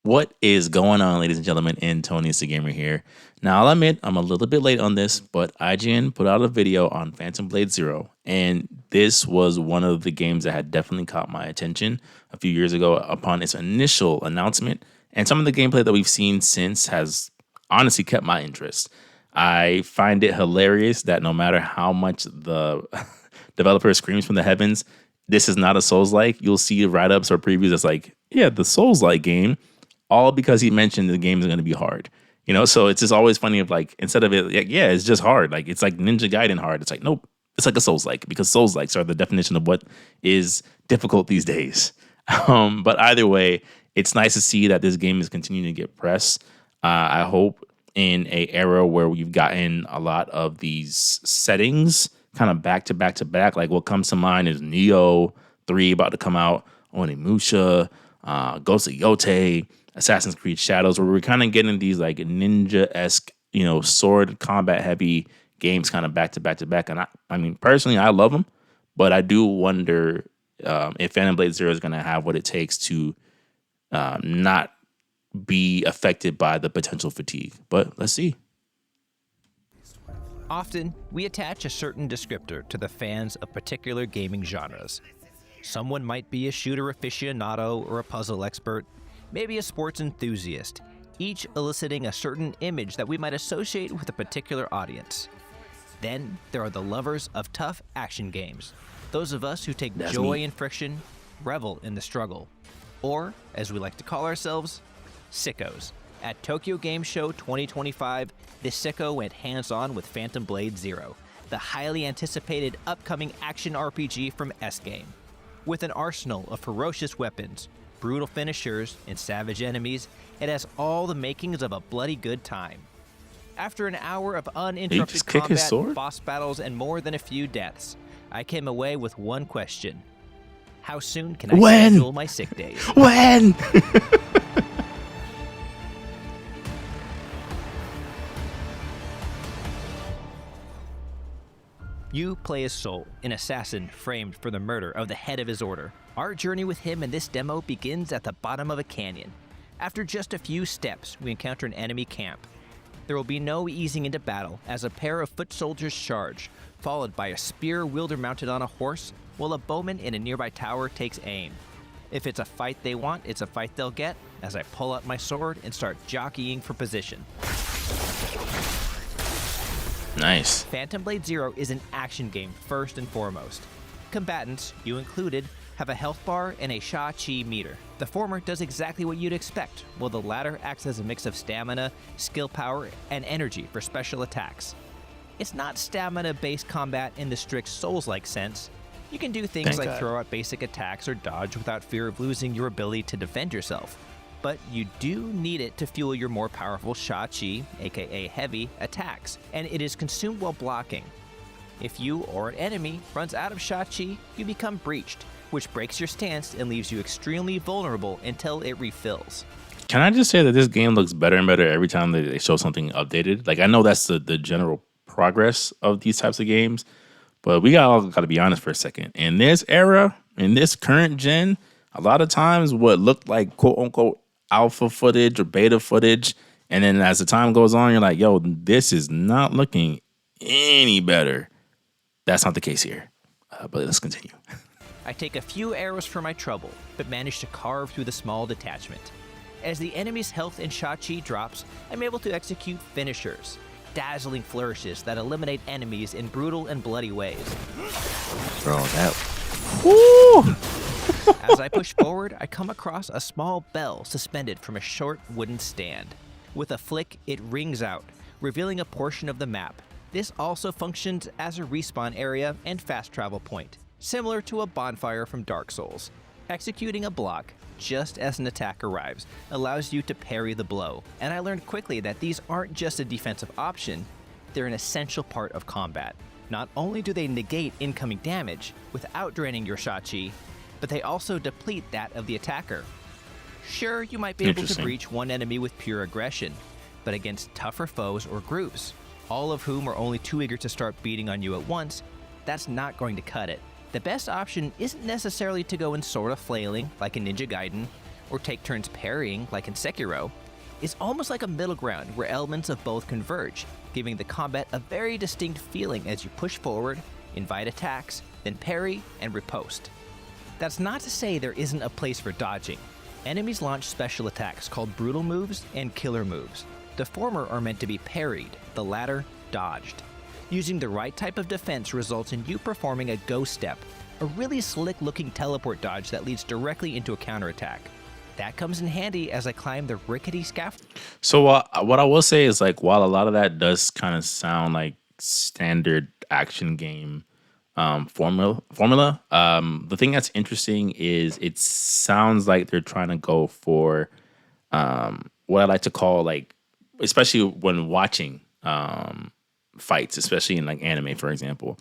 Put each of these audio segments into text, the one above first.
What is going on, ladies and gentlemen? Antonius DaGamer here. Now, I'll admit I'm a little bit late on this, but IGN put out a video on Phantom Blade Zero, and this was one of the games that had definitely caught my attention a few years ago upon its initial announcement, and some of the gameplay that we've seen since has honestly kept my interest. I find it hilarious that no matter how much the developer screams from the heavens, this is not a Soulslike. You'll see write-ups or previews that's like, yeah, the Soulslike game, all because he mentioned the game is going to be hard. You know, so it's just always funny of like, instead of it, like, yeah, it's just hard. Like, it's like Ninja Gaiden hard. It's like, nope, it's like a Souls-like, because Souls-likes are the definition of what is difficult these days. But either way, it's nice to see that this game is continuing to get press. I hope in a era where we've gotten a lot of these settings kind of back to back to back. Like what comes to mind is Neo 3 about to come out, Onimusha, Ghost of GOTY, Assassin's Creed Shadows, where we're kind of getting these like ninja-esque, you know, sword combat heavy games kind of back to back to back. And I mean, personally, I love them, but I do wonder if Phantom Blade Zero is going to have what it takes to not be affected by the potential fatigue. But let's see. Often, we attach a certain descriptor to the fans of particular gaming genres. Someone might be a shooter aficionado or a puzzle expert, maybe a sports enthusiast, each eliciting a certain image that we might associate with a particular audience. Then there are the lovers of tough action games, those of us who take joy in friction, revel in the struggle, or, as we like to call ourselves, sickos. At Tokyo Game Show 2025, this sicko went hands-on with Phantom Blade Zero, the highly anticipated upcoming action RPG from S-Game. With an arsenal of ferocious weapons, brutal finishers, and savage enemies, it has all the makings of a bloody good time. After an hour of uninterrupted combat, boss battles, and more than a few deaths, I came away with one question. How soon can I schedule my sick days? When? You play as Soul, an assassin framed for the murder of the head of his order. Our journey with him in this demo begins at the bottom of a canyon. After just a few steps, we encounter an enemy camp. There will be no easing into battle as a pair of foot soldiers charge, followed by a spear wielder mounted on a horse, while a bowman in a nearby tower takes aim. If it's a fight they want, it's a fight they'll get, as I pull out my sword and start jockeying for position. Nice. Phantom Blade Zero is an action game first and foremost. Combatants, you included, have a health bar and a Sha-Chi meter. The former does exactly what you'd expect, while the latter acts as a mix of stamina, skill power, and energy for special attacks. It's not stamina-based combat in the strict Souls-like sense. You can do things like throw out basic attacks or dodge without fear of losing your ability to defend yourself. But you do need it to fuel your more powerful Sha-Chi, aka heavy, attacks, and it is consumed while blocking. If you or an enemy runs out of Sha-Chi, you become breached, which breaks your stance and leaves you extremely vulnerable until it refills. Can I just say that this game looks better and better every time they show something updated? Like, I know that's the general progress of these types of games, but we got to be honest for a second. In this era, in this current gen, a lot of times what looked like quote-unquote alpha footage or beta footage, and then as the time goes on, you're like, yo, this is not looking any better. That's not the case here, but let's continue. I take a few arrows for my trouble, but manage to carve through the small detachment. As the enemy's health and Sha-Chi drops, I'm able to execute finishers, dazzling flourishes that eliminate enemies in brutal and bloody ways. Bro, that... Woo! As I push forward, I come across a small bell suspended from a short wooden stand. With a flick, it rings out, revealing a portion of the map. This also functions as a respawn area and fast travel point, similar to a bonfire from Dark Souls. Executing a block, just as an attack arrives, allows you to parry the blow, and I learned quickly that these aren't just a defensive option, they're an essential part of combat. Not only do they negate incoming damage without draining your Sha-Chi, but they also deplete that of the attacker. Sure, you might be able to breach one enemy with pure aggression, but against tougher foes or groups, all of whom are only too eager to start beating on you at once, that's not going to cut it. The best option isn't necessarily to go in sort of flailing like a Ninja Gaiden, or take turns parrying like in Sekiro, is almost like a middle ground where elements of both converge, giving the combat a very distinct feeling as you push forward, invite attacks, then parry and riposte. That's not to say there isn't a place for dodging. Enemies launch special attacks called brutal moves and killer moves. The former are meant to be parried, the latter dodged. Using the right type of defense results in you performing a ghost step, a really slick-looking teleport dodge that leads directly into a counterattack. That comes in handy as I climb the rickety scaffold. So what I will say is, like, while a lot of that does kind of sound like standard action game formula, the thing that's interesting is it sounds like they're trying to go for what I like to call, like, especially when watching fights, especially in like anime, for example,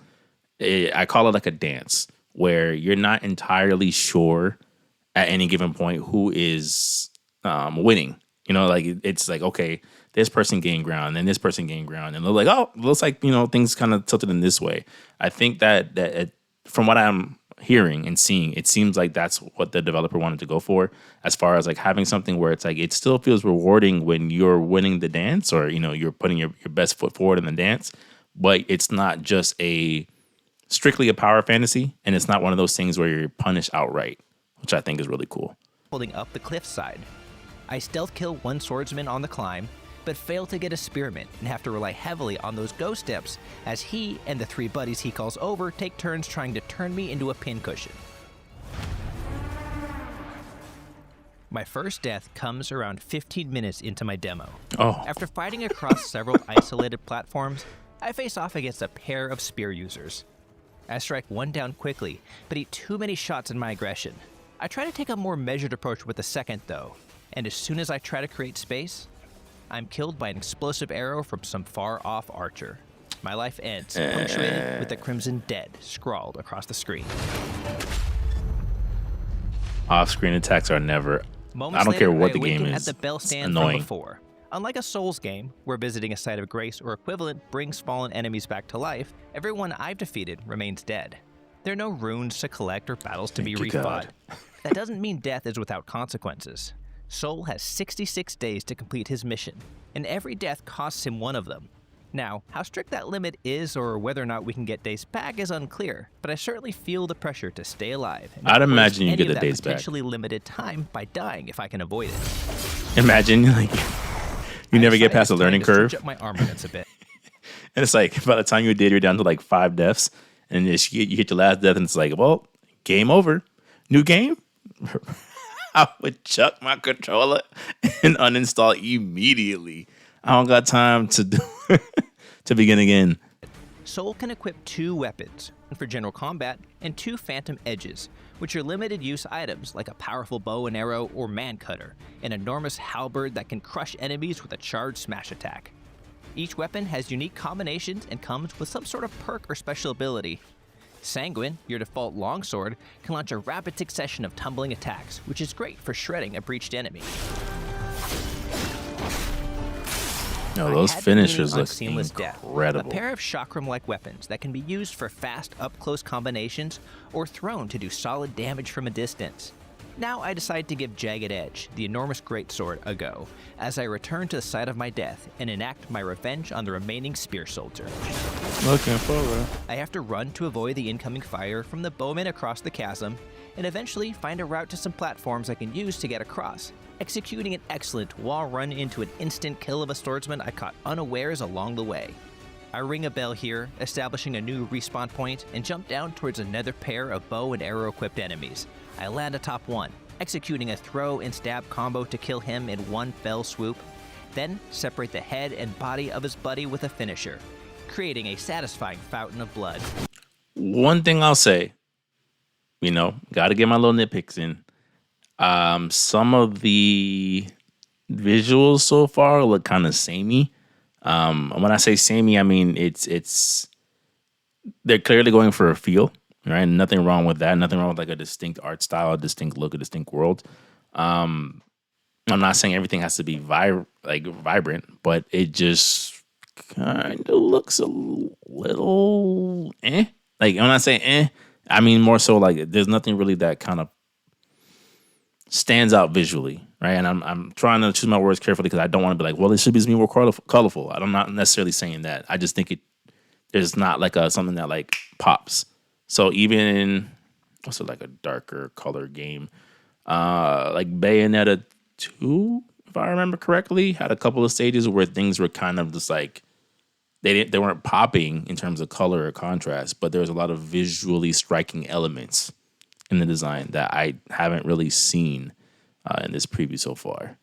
I call it like a dance where you're not entirely sure at any given point who is winning. You know, like it's like, okay, this person gained ground, and this person gained ground, and they're like, oh, looks like, you know, things kind of tilted in this way. I think that from what I'm hearing and seeing, it seems like that's what the developer wanted to go for, as far as like having something where it's like it still feels rewarding when you're winning the dance, or, you know, you're putting your best foot forward in the dance, but it's not just strictly a power fantasy, and it's not one of those things where you're punished outright, which I think is really cool. Holding up the cliffside. I stealth kill one swordsman on the climb, but fail to get a spearmint and have to rely heavily on those ghost steps as he and the 3 buddies he calls over take turns trying to turn me into a pincushion. My first death comes around 15 minutes into my demo. Oh. After fighting across several isolated platforms, I face off against a pair of spear users. I strike one down quickly, but eat too many shots in my aggression. I try to take a more measured approach with the second though, and as soon as I try to create space, I'm killed by an explosive arrow from some far-off archer. My life ends, punctuated with the Crimson Dead scrawled across the screen. Off-screen attacks are never... Moments I don't care later, what I the game awaken is. At the bell It's stand annoying. from before. Unlike a Souls game, where visiting a site of grace or equivalent brings fallen enemies back to life, everyone I've defeated remains dead. There are no runes to collect or battles to be Thank you, refought. God. That doesn't mean death is without consequences. Soul has 66 days to complete his mission, and every death costs him one of them. Now, how strict that limit is or whether or not we can get days back is unclear, but I certainly feel the pressure to stay alive. And I'd not waste imagine you any get of the that days back. potentially limited time by dying if I can avoid it. Imagine, like, you never get I past the decided learning it's time curve. to switch up my armaments a bit. And it's like, by the time you're down to like 5 deaths, and you hit your last death, and it's like, well, game over. New game? I would chuck my controller and uninstall immediately. I don't got time to do to begin again. Soul can equip 2 weapons, one for general combat and 2 phantom edges, which are limited use items like a powerful bow and arrow or man cutter, an enormous halberd that can crush enemies with a charged smash attack. Each weapon has unique combinations and comes with some sort of perk or special ability. Sanguine, your default longsword, can launch a rapid succession of tumbling attacks, which is great for shredding a breached enemy. No, those I had finishers been look Seamless Death, incredible. a pair of chakram-like weapons that can be used for fast up-close combinations or thrown to do solid damage from a distance. Now I decide to give Jagged Edge, the enormous greatsword, a go, as I return to the site of my death and enact my revenge on the remaining spear soldier. Looking forward. I have to run to avoid the incoming fire from the bowmen across the chasm, and eventually find a route to some platforms I can use to get across, executing an excellent wall run into an instant kill of a swordsman I caught unawares along the way. I ring a bell here, establishing a new respawn point, and jump down towards another pair of bow and arrow equipped enemies. I land atop one, executing a throw and stab combo to kill him in one fell swoop, then separate the head and body of his buddy with a finisher, creating a satisfying fountain of blood. One thing I'll say, you know, got to get my little nitpicks in. Some of the visuals so far look kind of samey. When I say samey, I mean it's they're clearly going for a feel, right? Nothing wrong with that. Nothing wrong with like a distinct art style, a distinct look, a distinct world. I'm not saying everything has to be vibrant, but it just kind of looks a little eh. Like, when I say eh, I mean more so like there's nothing really that kind of stands out visually, right? And I'm trying to choose my words carefully because I don't want to be like, well, it should be more colorful. I'm not necessarily saying that. I just think there's not like something that like pops. So even what's it, like a darker color game, like Bayonetta 2, if I remember correctly, had a couple of stages where things were kind of just like they weren't popping in terms of color or contrast, but there was a lot of visually striking elements in the design that I haven't really seen in this preview so far.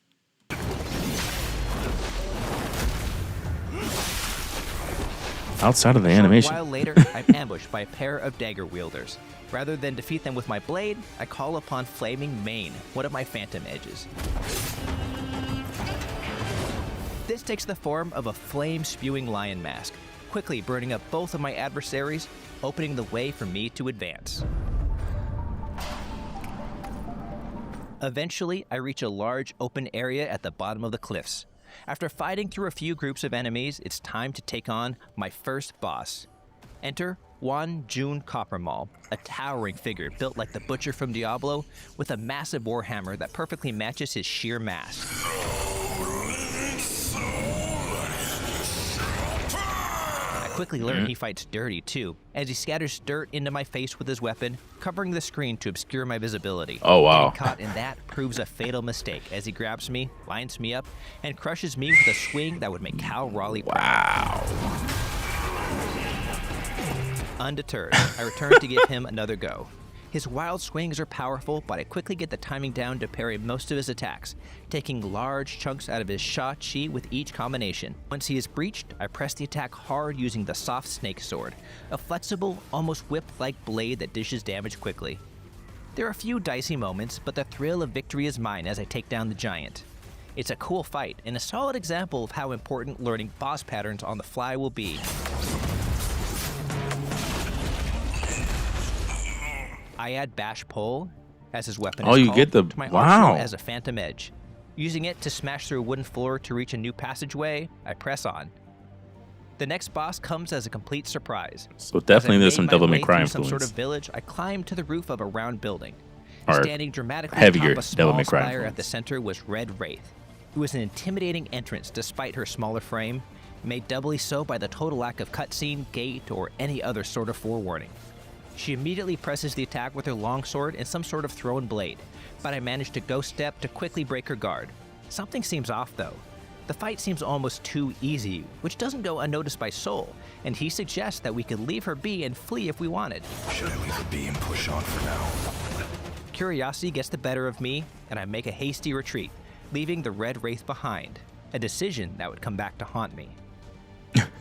Outside of the animation. A while later, I'm ambushed by a pair of dagger wielders. Rather than defeat them with my blade, I call upon Flaming Mane, one of my phantom edges. This takes the form of a flame-spewing lion mask, quickly burning up both of my adversaries, opening the way for me to advance. Eventually, I reach a large open area at the bottom of the cliffs. After fighting through a few groups of enemies, it's time to take on my first boss. Enter Juan Jun Coppermaul, a towering figure built like the Butcher from Diablo, with a massive warhammer that perfectly matches his sheer mass. I quickly learn he fights dirty too, as he scatters dirt into my face with his weapon, covering the screen to obscure my visibility. Oh wow. Getting caught in that proves a fatal mistake as he grabs me, lines me up, and crushes me with a swing that would make Cal Raleigh proud. Wow. Undeterred, I return to give him another go. His wild swings are powerful, but I quickly get the timing down to parry most of his attacks, taking large chunks out of his sha-chi with each combination. Once he is breached, I press the attack hard using the soft snake sword, a flexible, almost whip-like blade that dishes damage quickly. There are a few dicey moments, but the thrill of victory is mine as I take down the giant. It's a cool fight, and a solid example of how important learning boss patterns on the fly will be. I add Bash Pole, as his weapon is called, get the to my wow arsenal as a phantom edge. Using it to smash through a wooden floor to reach a new passageway, I press on. The next boss comes as a complete surprise. So definitely there's some Devil May Cry Cry some influence. sort of village, I climb to the roof of a round building. Or Standing dramatically heavier atop a Devil small May Cry spire influence. at the center was Red Wraith, who was an intimidating entrance despite her smaller frame, made doubly so by the total lack of cutscene, gate, or any other sort of forewarning. She immediately presses the attack with her longsword and some sort of thrown blade, but I manage to ghost step to quickly break her guard. Something seems off though. The fight seems almost too easy, which doesn't go unnoticed by Soul, and he suggests that we could leave her be and flee if we wanted. Should I leave her be and push on for now? Curiosity gets the better of me, and I make a hasty retreat, leaving the Red Wraith behind, a decision that would come back to haunt me.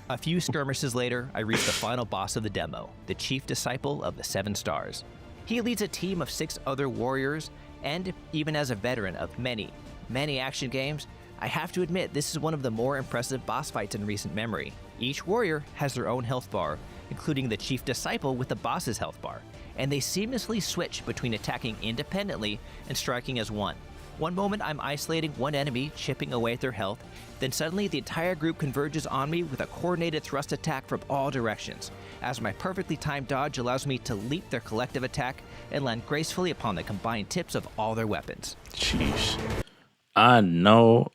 A few skirmishes later, I reach the final boss of the demo, the Chief Disciple of the Seven Stars. He leads a team of 6 other warriors, and even as a veteran of many, many action games, I have to admit this is one of the more impressive boss fights in recent memory. Each warrior has their own health bar, including the Chief Disciple with the boss's health bar, and they seamlessly switch between attacking independently and striking as one. One moment I'm isolating one enemy, chipping away at their health, then suddenly the entire group converges on me with a coordinated thrust attack from all directions, as my perfectly timed dodge allows me to leap their collective attack and land gracefully upon the combined tips of all their weapons. Jeez. I know.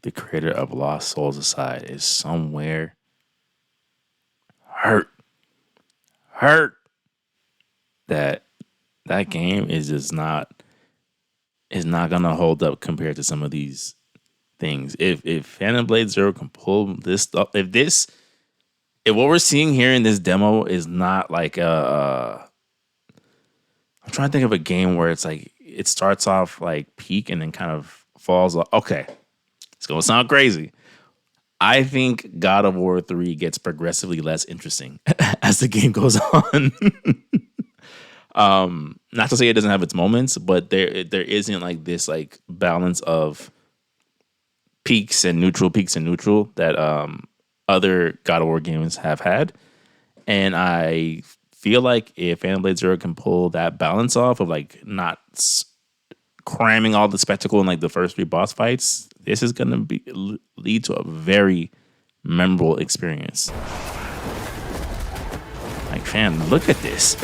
The creator of Lost Souls Aside is somewhere hurt that game is just not gonna hold up compared to some of these things. If Phantom Blade Zero can pull this stuff, if what we're seeing here in this demo is not like I'm trying to think of a game where it's like it starts off like peak and then kind of falls off. Okay, it's gonna sound crazy. I think God of War 3 gets progressively less interesting as the game goes on. Not to say it doesn't have its moments, but there isn't like this like balance of peaks and neutral that other God of War games have had. And I feel like if Phantom Blade Zero can pull that balance off of like not cramming all the spectacle in like the first 3 boss fights, this is gonna lead to a very memorable experience. Like, fam, look at this.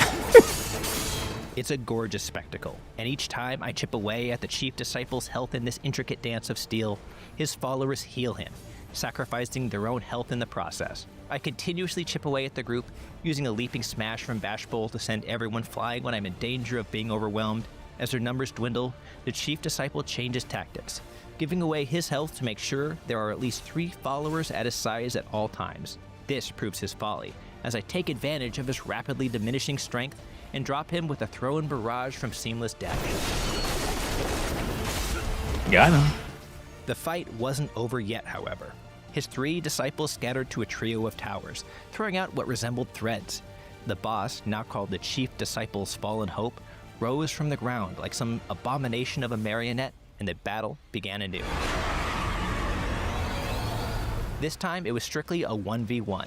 It's a gorgeous spectacle, and each time I chip away at the Chief Disciple's health in this intricate dance of steel, his followers heal him, sacrificing their own health in the process. I continuously chip away at the group, using a leaping smash from Bash Bowl to send everyone flying when I'm in danger of being overwhelmed. As their numbers dwindle, the Chief Disciple changes tactics, giving away his health to make sure there are at least 3 followers at his sides at all times. This proves his folly, as I take advantage of his rapidly diminishing strength and drop him with a throw-in barrage from Seamless Death. Yeah, I know. The fight wasn't over yet, however. His 3 disciples scattered to a trio of towers, throwing out what resembled threads. The boss, now called the Chief Disciple's Fallen Hope, rose from the ground like some abomination of a marionette, and the battle began anew. This time, it was strictly a 1v1.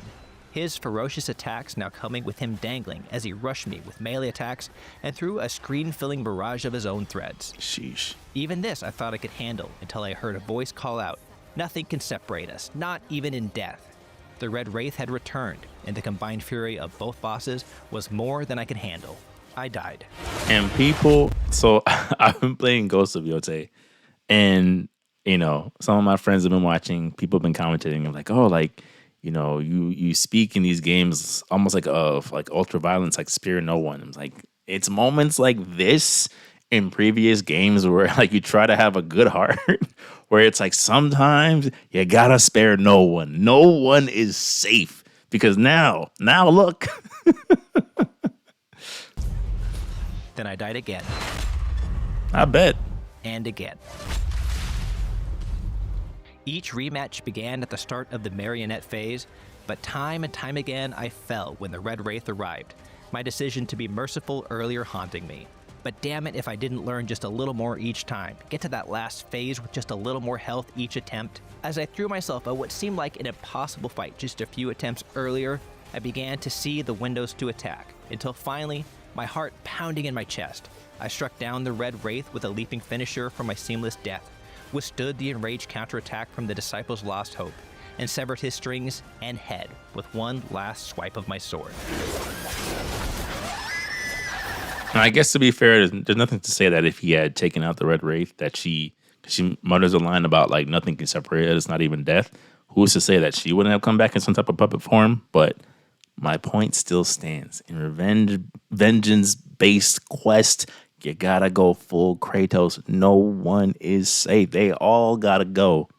His ferocious attacks now coming with him dangling as he rushed me with melee attacks and threw a screen-filling barrage of his own threads. Sheesh. Even this I thought I could handle until I heard a voice call out, "Nothing can separate us, not even in death." The Red Wraith had returned, and the combined fury of both bosses was more than I could handle. I died. And people, so I've been playing Ghost of Yotei, and some of my friends have been watching. People have been commenting, like, oh, like, you speak in these games almost like ultra violence, like spare no one. I'm like, it's moments like this in previous games where like you try to have a good heart, where it's like sometimes you gotta spare no one. No one is safe because now look. Then I died again. I bet. And again. Each rematch began at the start of the marionette phase, but time and time again I fell when the Red Wraith arrived, my decision to be merciful earlier haunting me. But damn it if I didn't learn just a little more each time, get to that last phase with just a little more health each attempt. As I threw myself at what seemed like an impossible fight just a few attempts earlier, I began to see the windows to attack, until finally, my heart pounding in my chest, I struck down the Red Wraith with a leaping finisher from my Seamless Death, withstood the enraged counterattack from the Disciple's Lost Hope, and severed his strings and head with one last swipe of my sword. Now, I guess to be fair, there's nothing to say that if he had taken out the Red Wraith, that she mutters a line about like nothing can separate us, not even death. Who's to say that she wouldn't have come back in some type of puppet form? But my point still stands. In vengeance-based quest, you gotta go full Kratos. No one is safe. They all gotta go.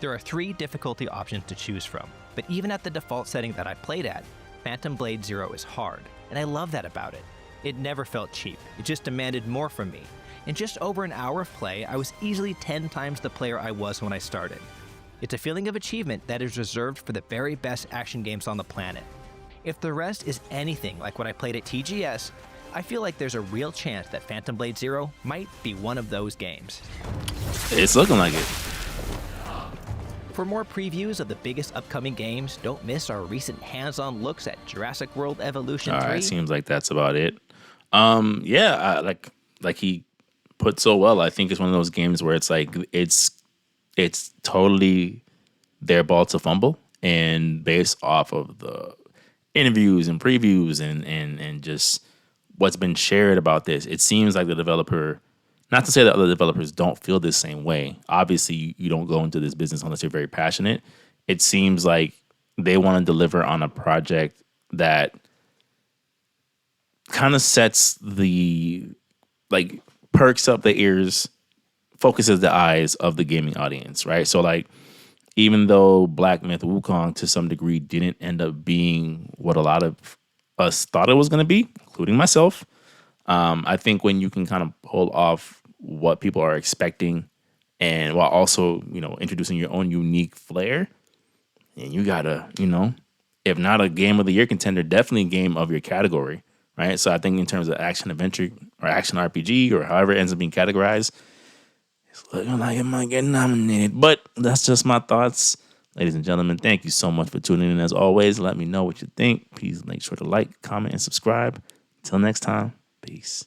There are 3 difficulty options to choose from, but even at the default setting that I played at, Phantom Blade Zero is hard, and I love that about it. It never felt cheap, it just demanded more from me. In just over an hour of play, I was easily 10 times the player I was when I started. It's a feeling of achievement that is reserved for the very best action games on the planet. If the rest is anything like what I played at TGS, I feel like there's a real chance that Phantom Blade Zero might be one of those games. It's looking like it. For more previews of the biggest upcoming games, don't miss our recent hands-on looks at Jurassic World Evolution 3. All right, seems like that's about it. Like he put so well, I think it's one of those games where it's like it's totally their ball to fumble, and based off of the interviews and previews and just what's been shared about this, it seems like the developer, not to say that other developers don't feel the same way. Obviously, you don't go into this business unless you're very passionate. It seems like they want to deliver on a project that kind of sets perks up the ears, focuses the eyes of the gaming audience, right? So like, even though Black Myth Wukong to some degree didn't end up being what a lot of us thought it was going to be, including myself, I think when you can kind of pull off what people are expecting and while also, introducing your own unique flair, and you gotta, if not a game of the year contender, definitely a game of your category, right? So I think in terms of action adventure or action RPG or however it ends up being categorized, it's looking like it might get nominated. But that's just my thoughts. Ladies and gentlemen, thank you so much for tuning in. As always, let me know what you think. Please make sure to like, comment, and subscribe. Until next time, peace.